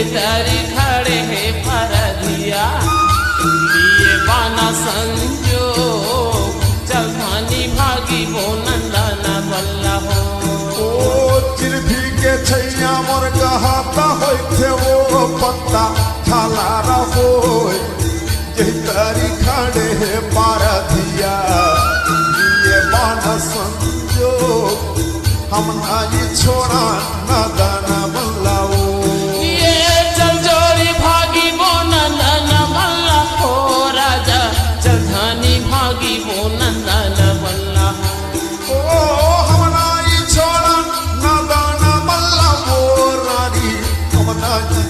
तारी खड़े है परधिया लिए बाना संजोग चल धानी भागी वो नंदना बल्ला हो। ओ चिरभी के छैया मोर कहता होय थे वो पत्ता छाला रहो जे तारी खड़े है परधिया लिए बाना संजोग हम नाई छोड़ा नदना बल्ला हो।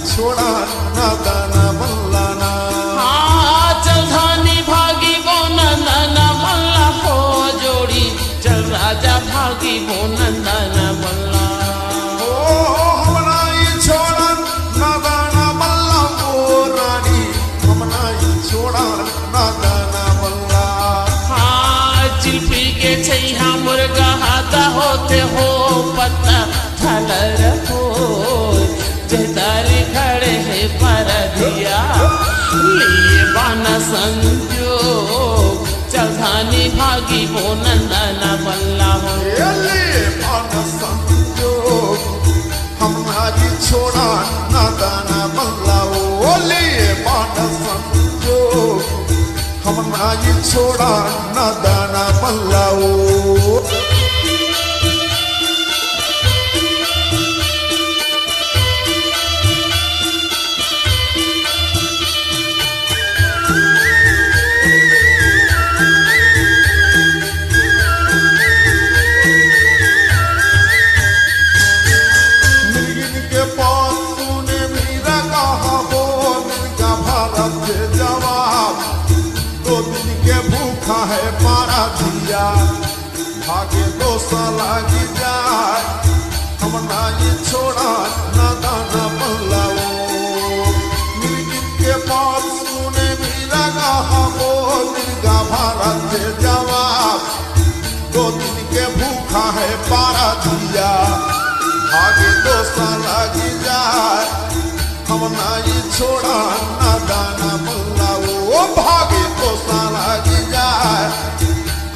छोड़ा नदना मल्लाना हाँ चल धानी भागी वो नंदना मल्ला हो जोड़ी चल राजा भागी वो नंदना मल्ला ओ हमना ये छोड़ा नदना मल्ला वो रानी हमना ये छोड़ा नदना मल्ला। हाँ चिल्पी के छैया मुर्गा हाथा होते हो पत्ता थलर हो जहदारी खड़े है परधिया लिए बाना संजोग चल धानी भागी वो नंदना बल्ला हो। लिए बाना संजोग हम नाजी छोड़ा नदना बल्ला हो। लिए बाना संजोग हम नाजी छोड़ा नदना बल्ला हो। है पारा धिया भागे दो लगी जाए हम नाई छोड़ा नदना बल्ला हो। मिर्गिन के बात सुने भी लगा हो मिर्गा भारत के जवाब दो दिन के भूखा है पारा धिया भागे दो लगी जाए हम नाई छोड़ा नदना बल्ला हो। भागे दो लगी जाए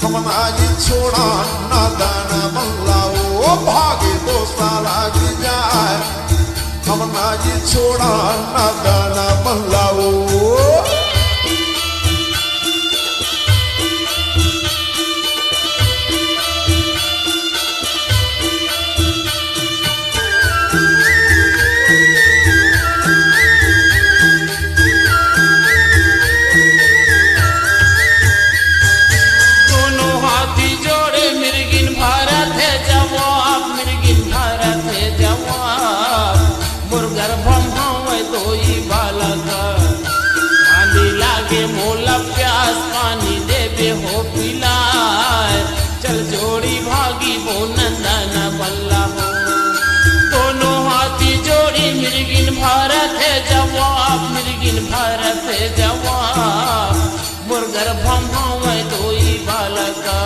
हम नाई छोड़ा नदना बल्ला हो। भागे दो लगी जाए हम नाई छोड़ा नदना बल्ला हो। मोला प्यास पानी दे बे हो पिलाए चल जोड़ी भागी वो नंदना बल्ला हो। दोनों हाथी जोड़ी मिर्गिन भारत है जवाब मिर्गिन भारत है जवाब मुर्गर भम्भावे दोई बालका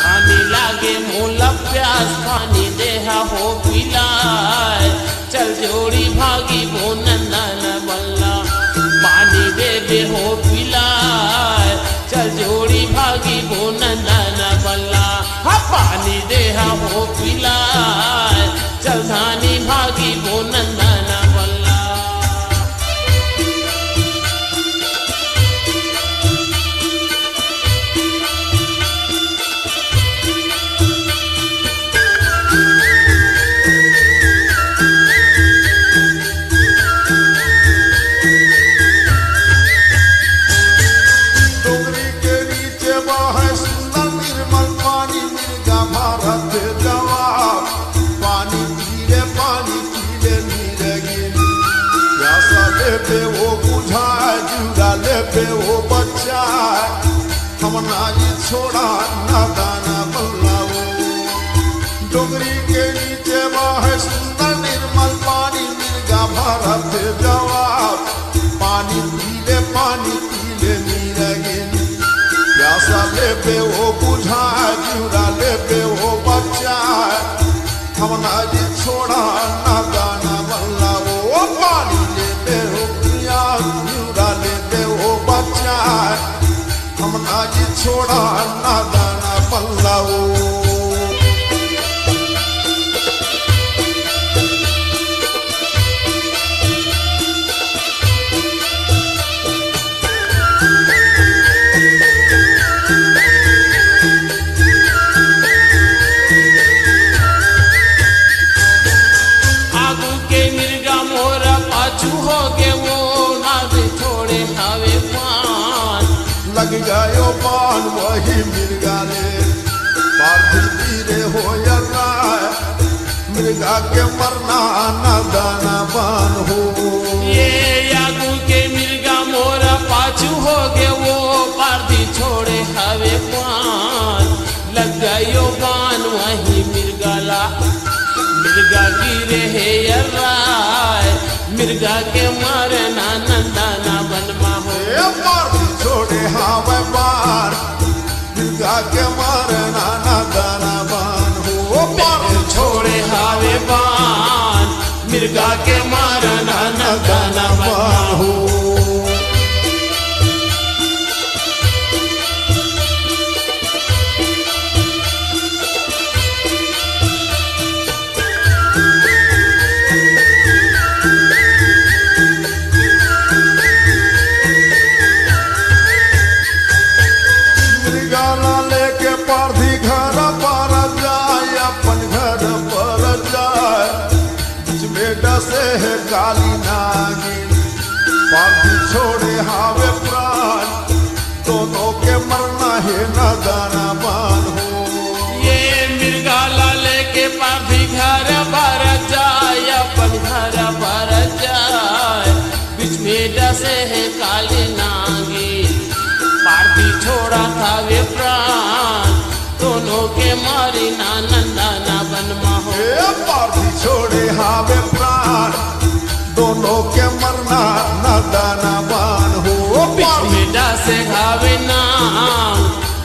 पानी लागे मोला प्यास पानी देहा हो पिलाए चल जोड़ी भागी वो नंदना बल्ला पानी दे बे हो पिलाए चल जोड़ी भागी वो नंदना बल्ला। हाँ पानी दे हो पिलाए चल धानी भागी वो नंदना बल्ला। वो बुझा जुड़ा ले पे वो बच्चा हमना ये छोड़ा नादाना बल्लाओ। डोंगरी के नीचे बहे सुंदर निर्मल पानी, मिर्गा भरा थे जवाब, पानी पीले नीरगिन। प्यासा लेबे वो बुझाए, जिउरा लेबे वो बचाए, हमना ये छोड़ा नादाना बल्लाओ। पानी लेबे वो प्यास, जिउरा लेबे वो बचाए, हमना ये छोड़ा नादाना बल्लाओ। लग गयो पान वही मिर्गा ले, पार्थिव धीरे हो राय, मिर्गा के मरना नादाना बान हो। ये यागू के मिर्गा मोरा पाछू हो गे, वो पार्थी छोड़े हवे पान। लग गयो पान वही मिर्गा ला, मिर्गा गिरे है राय, मिर्गा के मरना नंदाना बनमा हो। पार्थी छोड़े हावे बार, मिर्गा के मरना नादाना बान हो। पार्थी छोड़े हावे बान, मिर्गा के मरना नंदाना बनमा हो। पार्थी घर पर जाए, अपन घर पर जाए, बीच में डसे है काली नागिन। पार्थी छोड़े हावे प्राण, दोनों के मरना है नादाना बान हो। ये मिर्गा लाले के पार्थी घर पर जाए, अपन घर पर जाए, बीच में डसे है काली नागिन। पार्थी छोड़ा था वे प्राण, दोनों के मारी नंदाना बनमा हो। पार्थी छोड़े हावे प्राण, दोनों के मरना नादाना बान हो। बीच में डसे घावे नाम,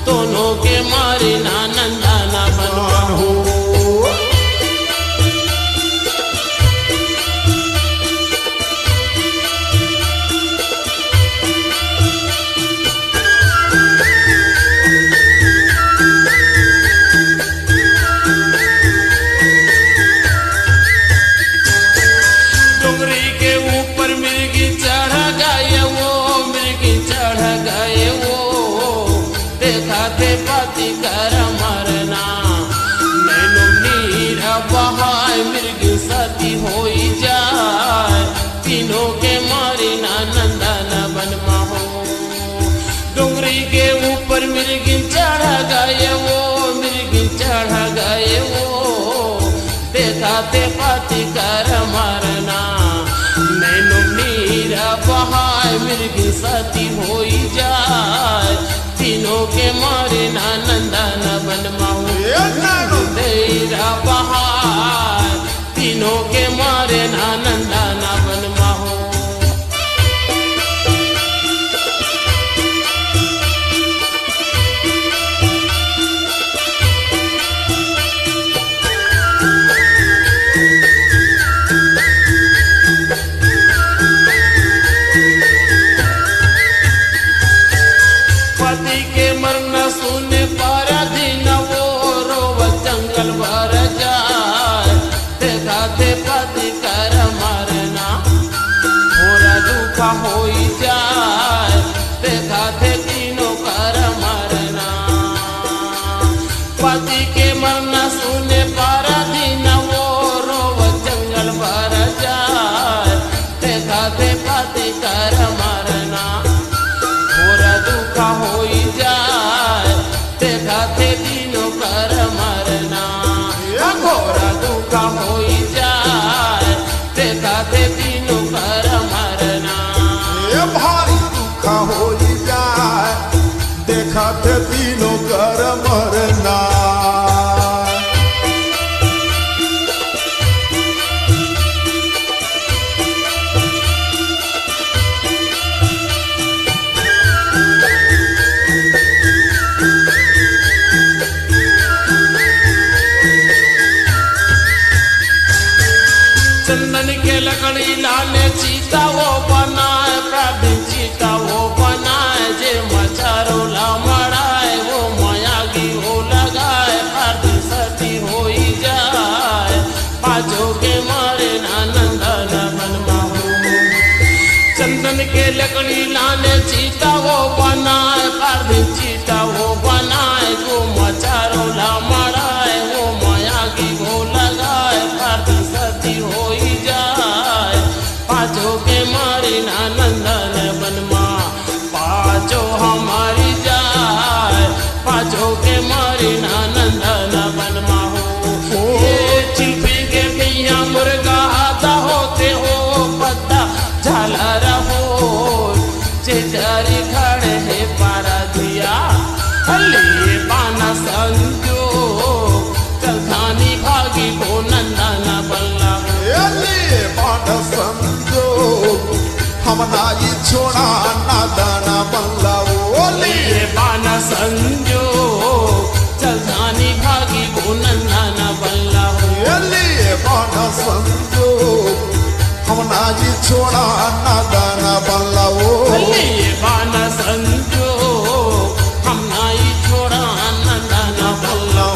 दोनों के मारी नंदाना बनमा हो। पति कर मरना, नैनो नीर बहाय, मृग सती हो जाए, तीनों के मारी नंदाना बनमा हो। डोंगरी के ऊपर मृग चढ़ गए वो, मृग चढ़ गए वो, देखाते पति कर मरना, नैनो नीर बहाय, मृग सती हो जाए, तीनों के मारे नंदाना बनमा हो। तेरा बहार, तीनों के मारे नंदाना बनमा हो। पति के मरना सुने पर दिन वो रोव जंगल भर जाए, देखाते पति कर खाते तीनों कर मरना। चंदन के लकड़ी लाने चीता वो बनाए, प्राचीन चीता वो बनाए, जे मचारो ला मराए वो मायागी हो लगाए, आरती सती हो ही जाए, पाँचों के मारे नंदन बनवा हो। चंदन के लकड़ी लाने चीता वो बनाए, प्राचीन चीता वो बनाए, जो मचारो ला मराए वो मायागी हो लगाए, आरती सती हो ही जाए, पाँचों के मारी नंदन बनवा, पाँचों हमारी जाए, पाँचों के मारी नंदन बनवा हो। ये चिल्पी के भैया मुर्गा आता होते हो पत्ता झालर हो, जेजारी खड़े है पारा दिया हल्ली पाना संजो, चल धानी भागी को नंदन बल्ला ये बाण संजोग हम नाई छोड़ा नंदन बल्ला ओली। ये बाना संजो, चल धानी भागी को नंदन बल्ला ये बाण संजोग हम नाई छोड़ा नंदन बल्ला ओली। ये बाना संजो, हम नाई छोड़ा नंदन बल्ला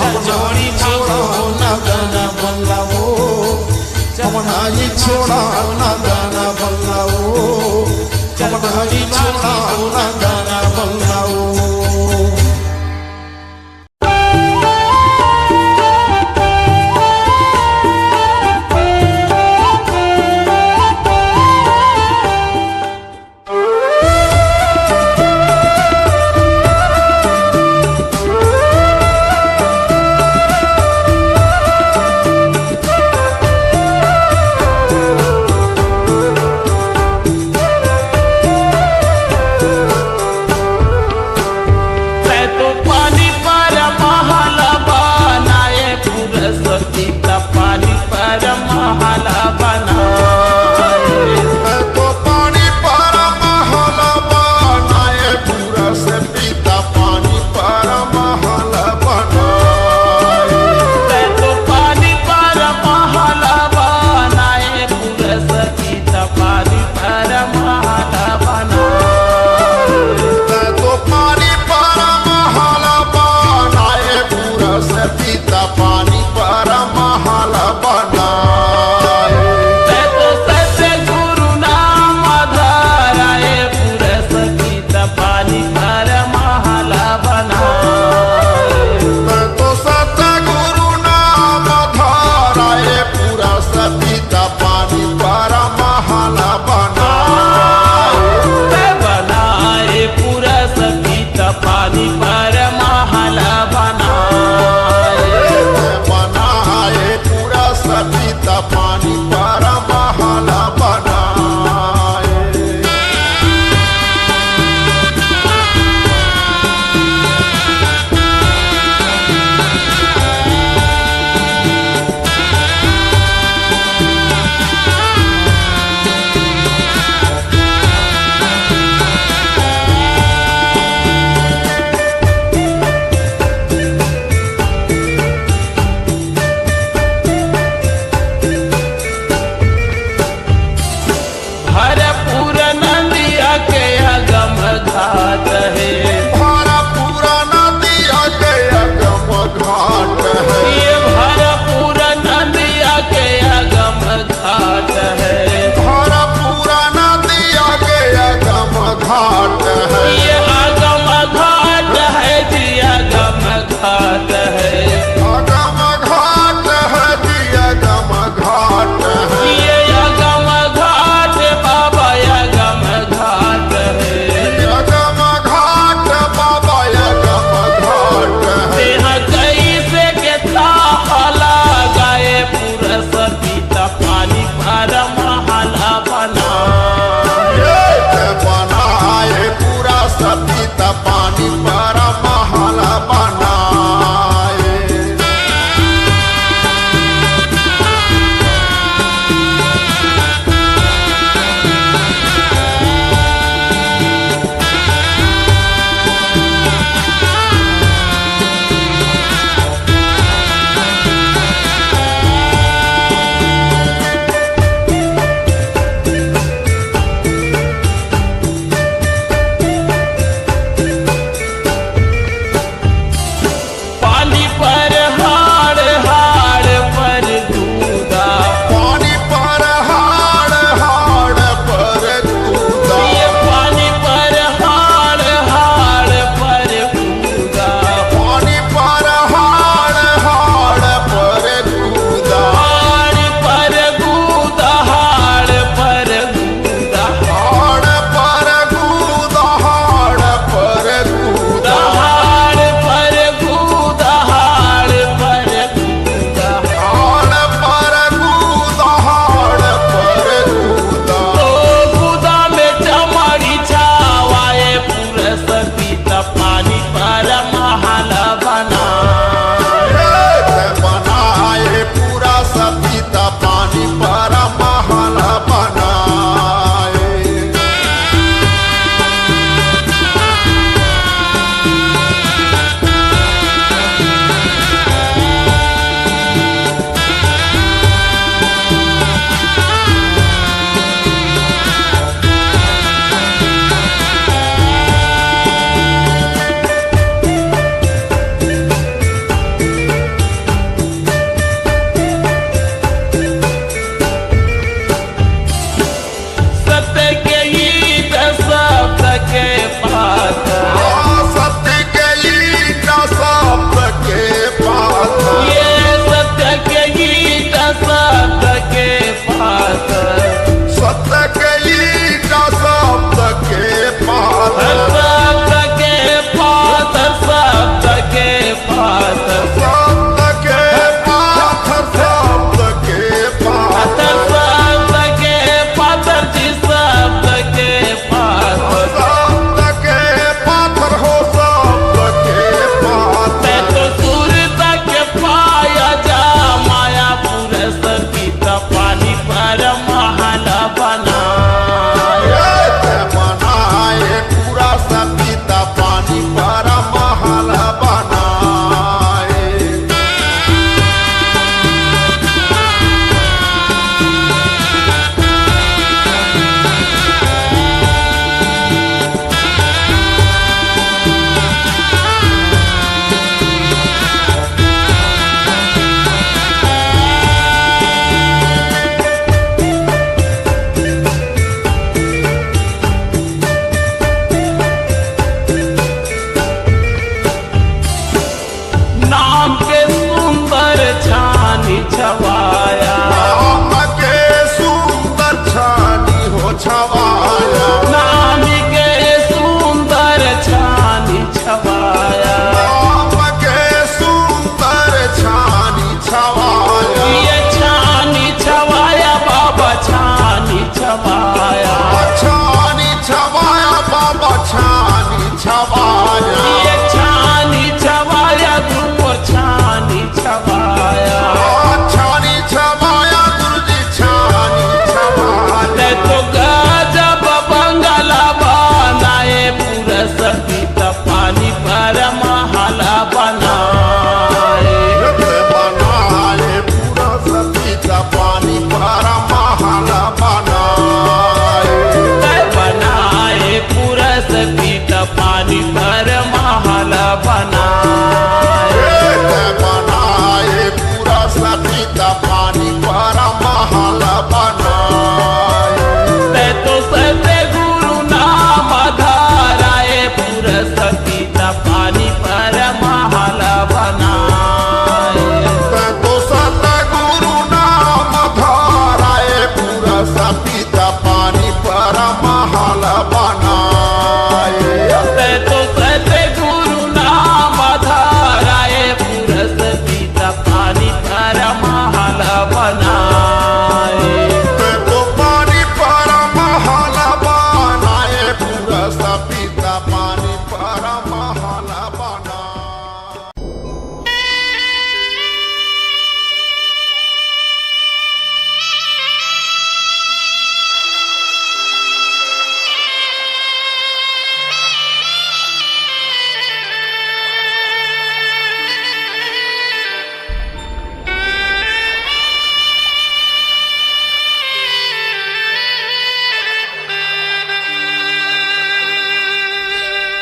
हम नाई छोड़ा नंदन बल्ला हम नाई छोड़ा नंदन बल्ला हम नाई छोड़ा नंदन बल्ला।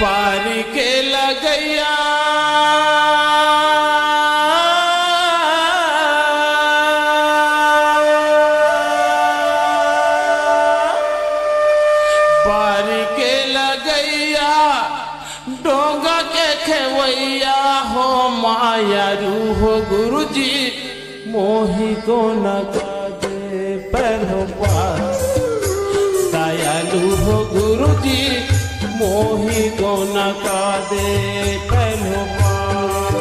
पारी के लगैया पारी के लगैया डोंगा के खेवैया हो माया रूह गुरुजी मोही को न दे पैरों पार दयालु हो गुरुजी मोही को न दे पैरों पार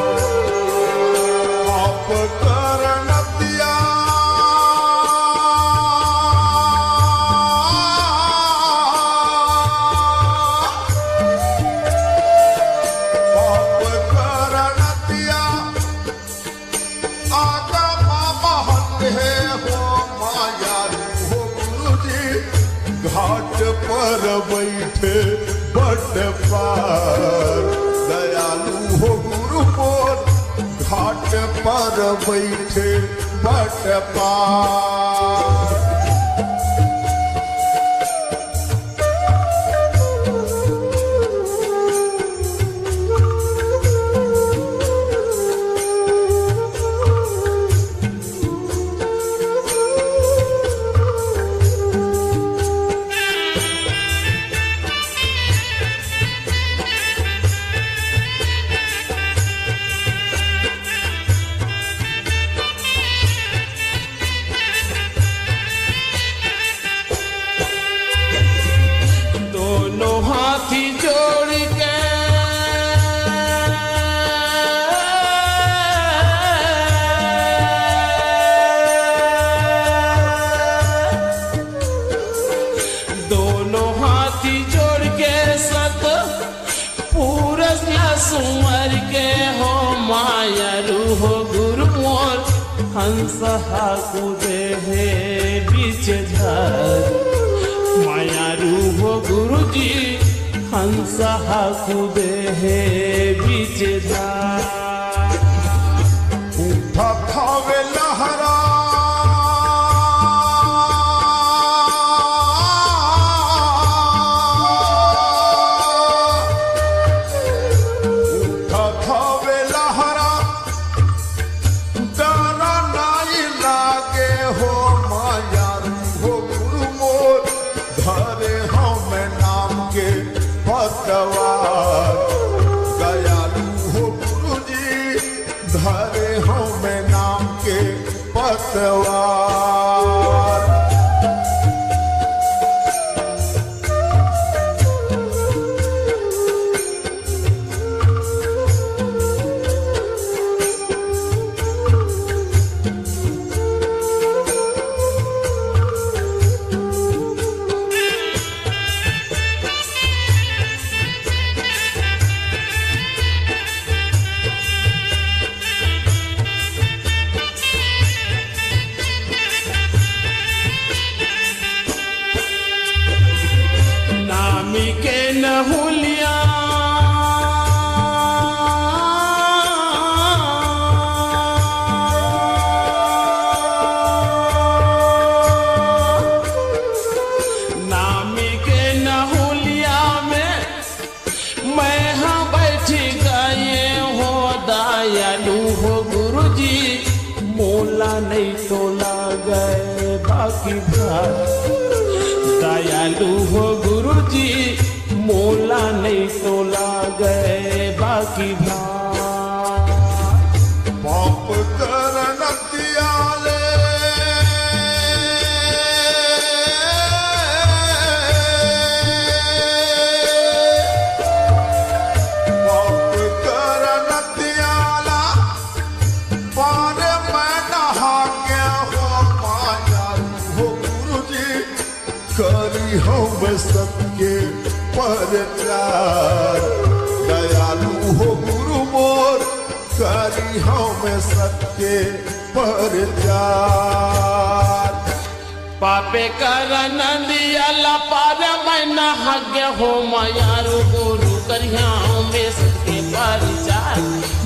आप करण दिया आप करण दिया आगा मामा है हो माया हो गुरुजी घाट पर बैठे बट पार दयालु हो गुरु मोर घाट पर बैठे बट पार सुमर के हो माया रूह गुरु मोर हंस हाकुदे हे बीच झार माया रूह गुरुजी हंस हाकुदे हे बीच झार उठा खावे लहरा दयालु हो गुरुजी धरे हो मैं नाम के पतवार के नहुलिया नामी के नहुलिया में मैं हाँ बैठी गए हो दयालु हो गुरुजी मोला नहीं तोला गए बाकी भार दयालु हो गुरुजी मोला नहीं तोला गए बाकी भार पाप करन दियाले पाप करन दियाला पारे मैं नहा के हो माया हो गुरुजी करी हो सबके परचार दयालु हो गुरु मोर करी हो सबके परचार पापे करन दियाला पार मैं नहाग्य हो मायारू गुरु करिया में सबके परचार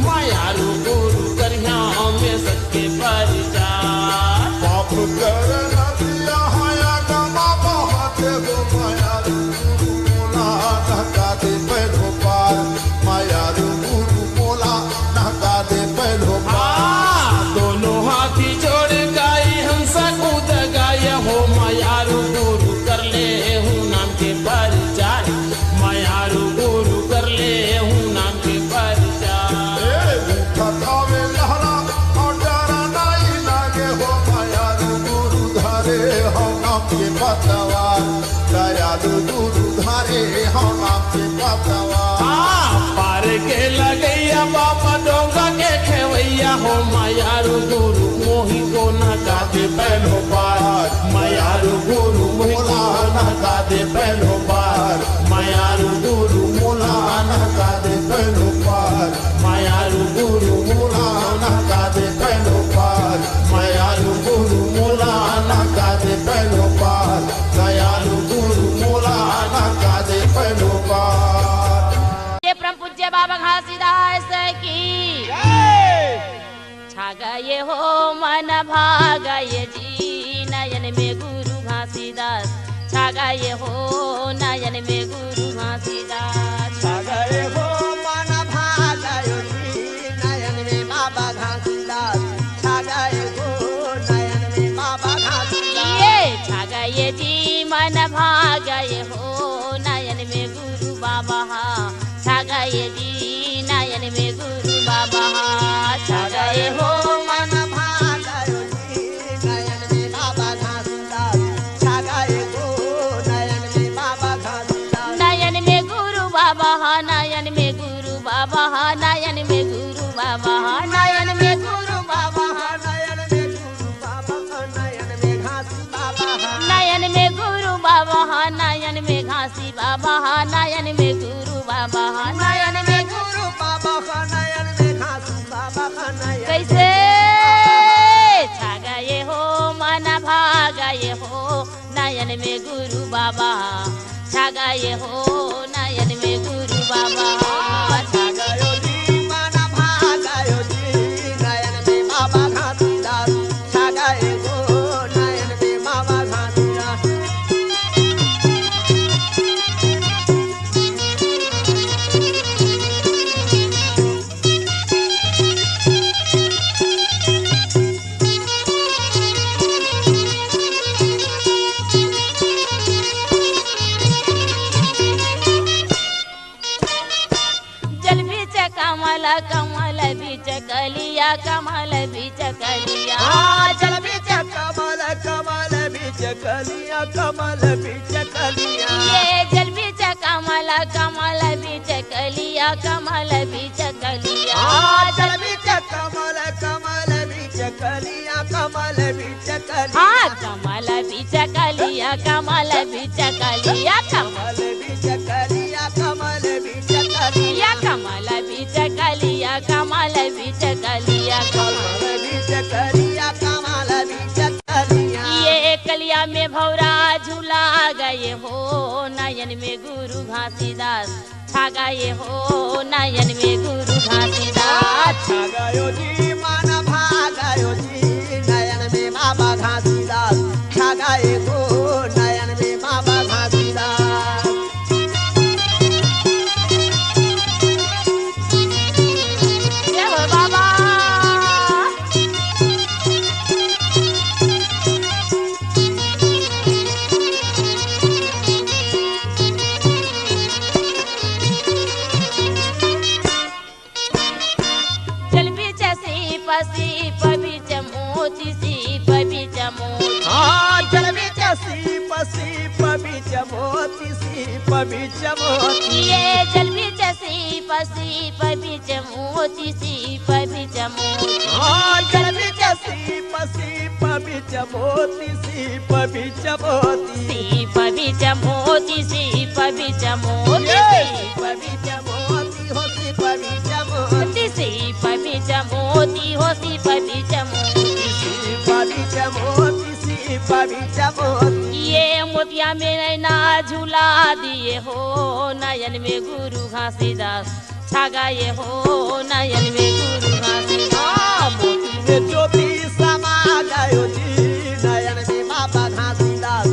मायारू गुरु करिया में सबके परचार पाप करन दिया हाया गमा बहाते हो मायारू गुरु ना धका दे पैरो नाम के पतवा पार के लगैया बाबा डोंगा के खेवैया हो मायारू गुरु मोही को नचा दे पहलो पार मायारू गुरु मोही को नचा दे पहलो पार मायारू गुरु मोला नचा दे पहलो पार मायारू गुरु मोला नचा दे पहलो पार मायारू गुरु मोला नचा दे पहलो पार दयालु गुरु मोला नचा दे पहलो पार। परम पूज्य बाबा घासीदास की छा गए हो मन भागये जी नयन में गुरु घासीदास छा गए हो नयन में गुरु घासीदास छा गए हो मन भागयो जी नयन में बाबा घासीदास छा गए हो नयन में बाबा घासीदास ये छा गए जी मन भागये हो नयन में गुरु बाबा छा गए जी नयन में गुरु बाबा छा गए हो मन भागयो जी नयन में बाबा घासीदास छा गए हो नयन में बाबा घासीदास नयन में गुरु बाबा नयन में गुरु बाबा नयन में गुरु बाबा नयन में गुरु बाबा नयन में गुरु बाबा नयन में घासी बाबा नयन में गुरु बाबा नयन में घासी बाबा नयन में गुरु बाबा नयन में गुरु बाबा नयन में घासी बाबा नयन कैसे छा गए हो मन भागये हो नयन में गुरु बाबा छा गए हो नयन में गुरु बाबा छा गयो जी मन भागयो जी नयन में बाबा घासीदास छा गए हो नयन में बाबा घासीदास जल बीच कमल कमल बीच कलिया कमल बीच कलिया जल बीच कमल कमल बीच कलिया कमल बीच कलिया ये जल बीच कमल कमल बीच कलिया कमल बीच कलिया जल बीच कमल कमल बीच कलिया कमल बीच कलिया हाँ कमल बीच कलिया कमल बीच कलिया कमल बीच कलिया कमल बीच कलिया कमल बीच कलिया कमल बीच कलिया कमल बीच कलिया कमल बीच कलिया ये कलिया में भौरा झूला गए हो नयन में गुरु घासीदास छा गए हो नयन में गुरु घासीदास छा गयो जी मन भागयो जी नयन में बाबा घासीदास छा गए हो नयन में बाबा घासीदास जय हो बाबा जल बीच सीप सीप बीच मोती सीप बीच मोती जल बीच सीप सीप बीच मोती सीप बीच मोती ये जल बीच सीप सीप बीच मोती सीप बीच मोती जल बीच सीप सीप बीच मोती सीप बीच मोती सीप बीच मोती सीप बीच मोती सीप बीच मोती हो सीप बीच मोती सीप बीच मोती हो सीप बीच मोती सीप बीच मोती सीप बीच मोती ये मोतिया में नैना झूला दिए हो नयन में गुरु घासीदास छा गए हो नयन में गुरु घासीदास मोती में ज्योति समा गयो जी नयन में बाबा घासीदास